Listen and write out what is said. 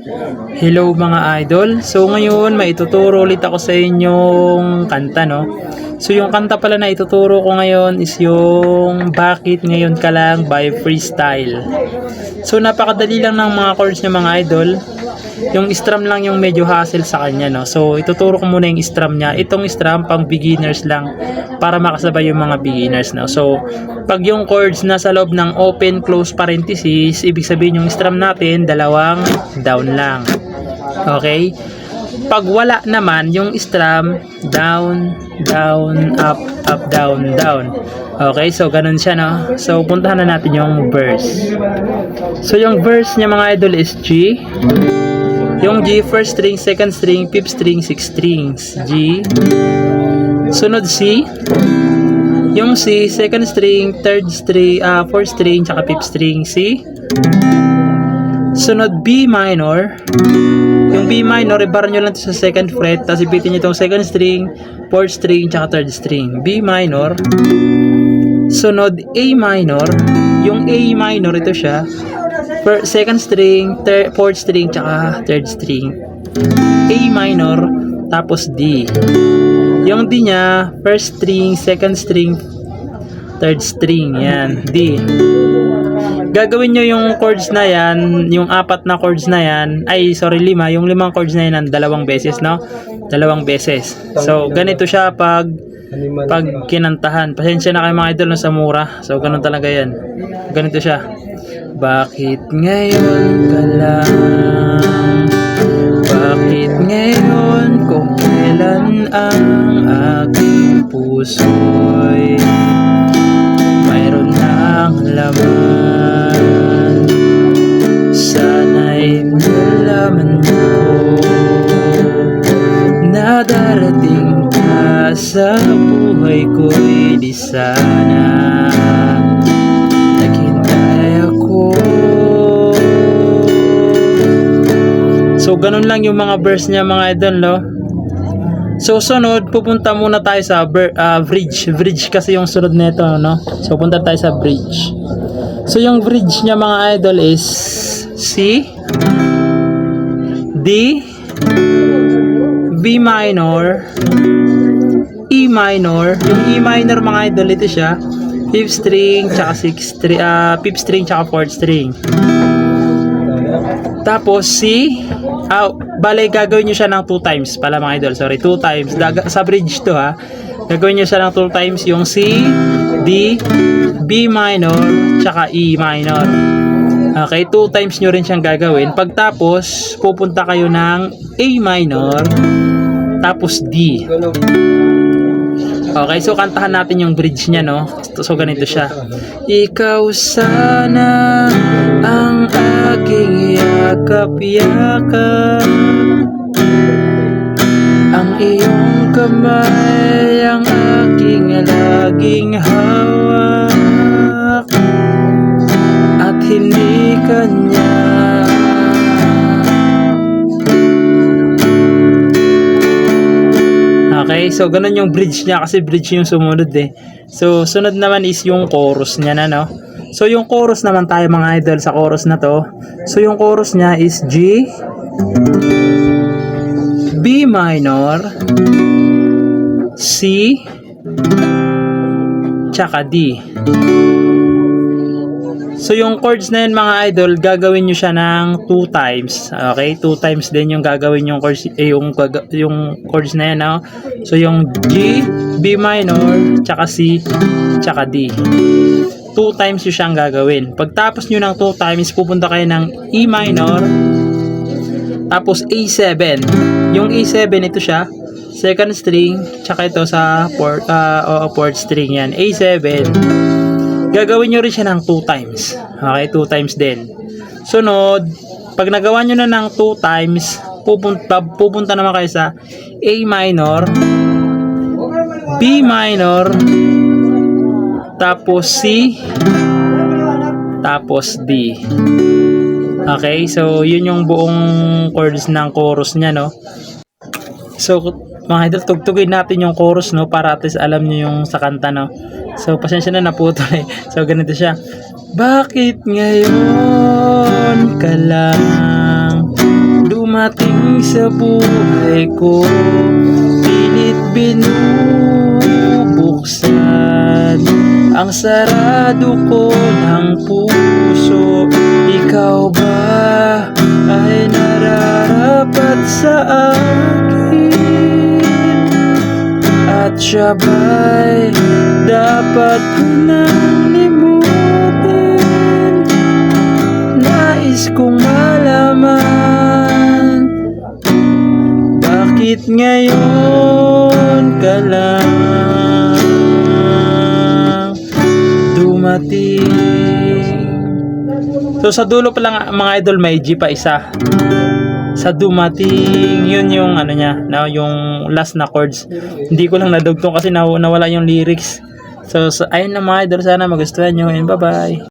Hello mga idol. So ngayon maituturo ulit ako sa inyong kanta, no. So yung kanta pala na ituturo ko ngayon is yung Bakit Ngayon Ka Lang by Freestyle. So napakadali lang ng mga chords niya mga idol. Yung strum lang yung medyo hassle sa kanya, no. So ituturo ko muna yung strum niya. Itong strum pang beginners lang para makasabay yung mga beginners, no. So pag yung chords nasa loob ng open close parenthesis, ibig sabihin yung strum natin dalawang down lang. Okay? Pag wala naman yung strum, down, down, up, up, down, down. Okay, so ganun siya, no? So puntahan na natin yung verse. So yung verse niya mga idol is G. Yung G, first string, second string, fifth string, sixth strings. G. Sunod C. Yung C, second string, third string, fourth string, tsaka fifth string. C. Sunod B minor. Yung B minor, ibar nyo lang ito sa second fret, tapos ipitin nyo itong second string, fourth string, tsaka third string. B minor. Sunod A minor. Yung A minor, ito siya. Second string, fourth string, tsaka third string. A minor, tapos D. Yung D niya, first string, second string, third string. Yan, D. Gagawin nyo yung chords na yan, yung apat na chords na yan, lima, yung limang chords na yan dalawang beses, no? Dalawang beses. So, ganito siya pag kinantahan. Pasensya na kayo mga idol no, sa mura. So, ganun talaga yan. Ganito siya. Bakit ngayon ka lang? Bakit ngayon kung kailan ang aking puso'y mayroon ng laman? Sana'y nalaman ko na darating ka sa buhay ko'y di sana naghintay ako. So ganun lang yung mga verse niya mga idol, no? So sunod, pupunta muna tayo sa bridge. Bridge kasi yung sunod nito, no? So punta tayo sa bridge. So yung bridge niya mga idol is C, D, B minor, E minor. Yung E minor mga idol, ito siya. Fifth string, tsaka fifth string, tsaka fourth string. Tapos C, bale gagawin nyo siya ng 2 times pala mga idol. Sorry, 2 times. Sa bridge to ha. Gagawin nyo siya ng 2 times. Yung C, D, B minor, tsaka E minor. Okay, 2 times nyo rin siyang gagawin. Pagtapos, pupunta kayo ng A minor, tapos D. Okay, so kantahan natin yung bridge niya, no? So ganito siya. Ikaw sana ang aking yakap-yakap, ang iyong kamay ang aking laging hawak, at hindi kanya. Okay, so ganun yung bridge niya kasi bridge yung sumunod eh. So sunod naman is yung chorus niya na, no? So yung chorus naman tayo mga idol sa chorus na to. So yung chorus niya is G, B minor, C, tsaka D. So yung chords na yun mga idol, gagawin nyo siya ng 2 times. Okay, 2 times din yung gagawin yung chords, yung chords na yan, no? So yung G, B minor, tsaka C, tsaka D. 2 times yung siyang gagawin. Pagtapos nyo ng 2 times, pupunta kayo ng E minor, tapos A7. Yung A7, ito siya, second string, tsaka ito sa fourth string yan. A7. Gagawin nyo rin siya ng 2 times. Okay, 2 times din. Sunod, pag nagawa nyo na ng 2 times, pupunta naman kayo sa A minor, B minor, tapos C, tapos D. Okay, so yun yung buong chords ng chorus niya, no? So mga idol, tugtugin natin yung chorus, no, para at least alam nyo yung sa kanta, no. So pasensya na, naputol eh. So ganito siya. Bakit ngayon ka lang dumating sa buhay ko, pilit binubuksan ang sarado ko ng puso. Ikaw ba ay nararapat sa akin? At siya ba'y dapat ko nang limutin? Nais kong malaman, bakit ngayon ka lang dumating? So sa dulo pa lang mga idol, may G pa isa. Sa dumating, yun yung ano niya, na yung last na chords. Hindi ko lang nadugtong kasi nawala yung lyrics. So ayun na mga idol, sana magustuhan nyo, and bye bye.